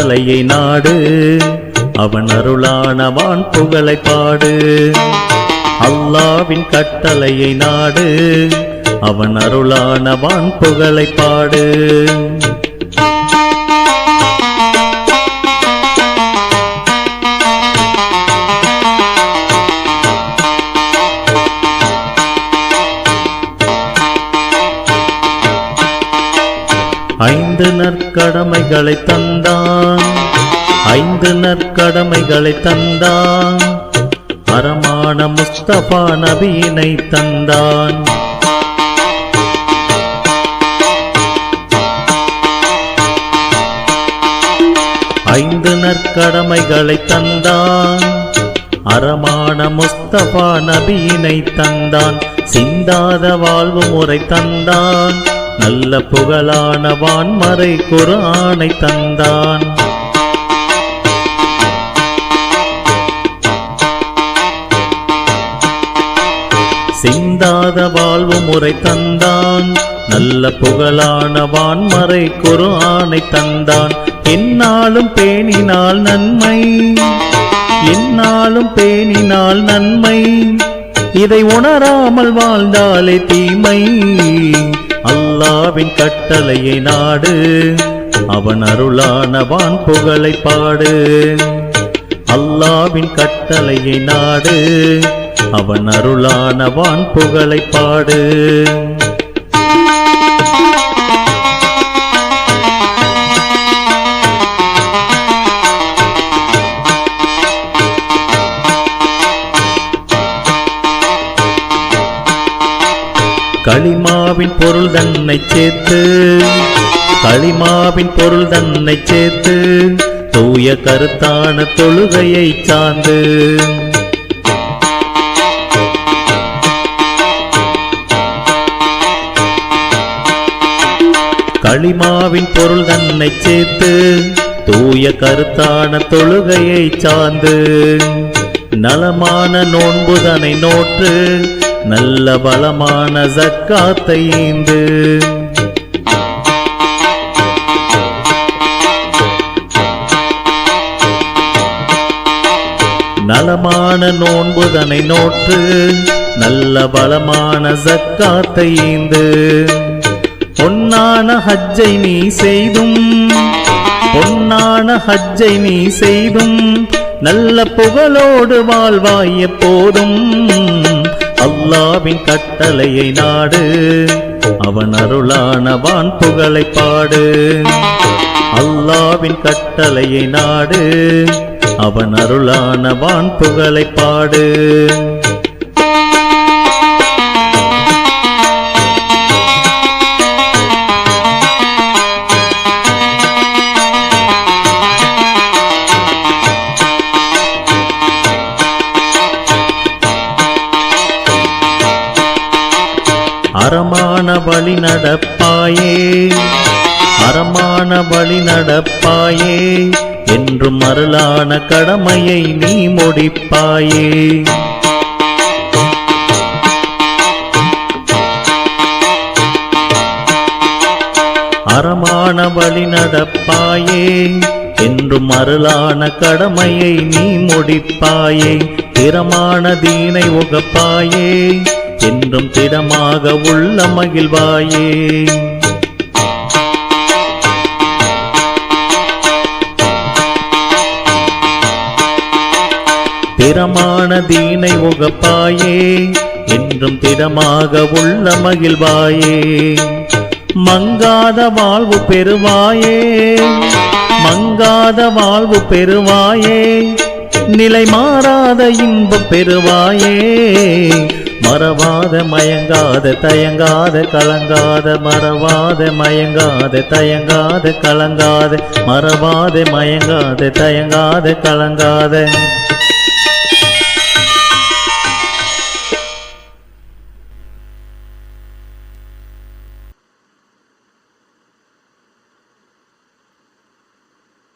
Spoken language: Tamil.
கட்டளையை நாடு, அவன் அருளான வான் புகழை பாடு. அல்லாவின் கட்டளையை நாடு, அவன் அருளான வான் புகழை பாடு. ஐந்து நற்கடமைகளை தந்தான், ஐந்து நற்கடமைகளை தந்தான், அறமான முஸ்தபா நபியினை தந்தான். ஐந்து நற்கடமைகளை தந்தான், அறமான முஸ்தபா நபியினை தந்தான். சிந்தாத வாழ்வு முறை தந்தான், நல்ல புகழான வான்மறை குர்ஆனை தந்தான். சிந்தாத வாழ்வு முறை தந்தான், நல்ல புகழான வான்மறை குர்ஆனை தந்தான். என்னாலும் பேணினால் நன்மை, என்னாலும் பேணினால் நன்மை, இதை உணராமல் வாழ்ந்தாலே தீமை. அல்லாவின் கட்டளையை நாடு, அவன் அருளான வான் புகழை பாடு. அல்லாவின் கட்டளையை நாடு, அவன் அருளான வான் புகழை பாடு. களிமாவின் பொருள் தன்னை சேர்த்து, களிமாவின் பொருள் தன்னை சேர்த்து, தூய கருத்தான தொழுகையை சார்ந்து. களிமாவின் பொருள் தன்னை சேர்த்து, தூய கருத்தான தொழுகையை சார்ந்து. நலமான நோன்புதனை நோற்று, நல்ல பலமான ஜக்காத்தை ஈந்து. நலமான நோன்புதனை நோற்று, நல்ல பலமான ஜக்காத்தை ஈந்து. பொன்னான ஹஜ்ஜை நீ செய்தும், பொன்னான ஹஜ்ஜை நீ செய்தும், நல்ல புகழோடு வாழ்வாய் எப்போதும். அல்லாவின் கட்டளையை நாடு, அவன் அருளான வான் புகழை பாடு. அல்லாவின் கட்டளையை நாடு, அவன் அருளான வான் புகழை பாடு. அறமான வழி நடப்பாயே, அறமான வழி நடப்பாயே, என்றும் அருளான கடமையை நீ முடிப்பாயே. அறமான வழி நடப்பாயே, என்றும் அருளான கடமையை நீ முடிப்பாயே. திறமான தீனை உகப்பாயே, என்றும் திடமாக உள்ள மகிழ்வாயே. திறமான தீனை உகப்பாயே, என்றும் திடமாக உள்ள மகிழ்வாயே. மங்காத வாழ்வு பெறுவாயே, மங்காத வாழ்வு பெறுவாயே, நிலை மாறாத இன்பம் பெறுவாயே. மறவாத மயங்காத தயங்காத கலங்காத, மறவாத மயங்காத தயங்காத கலங்காத, மறவாத மயங்காத தயங்காத கலங்காத.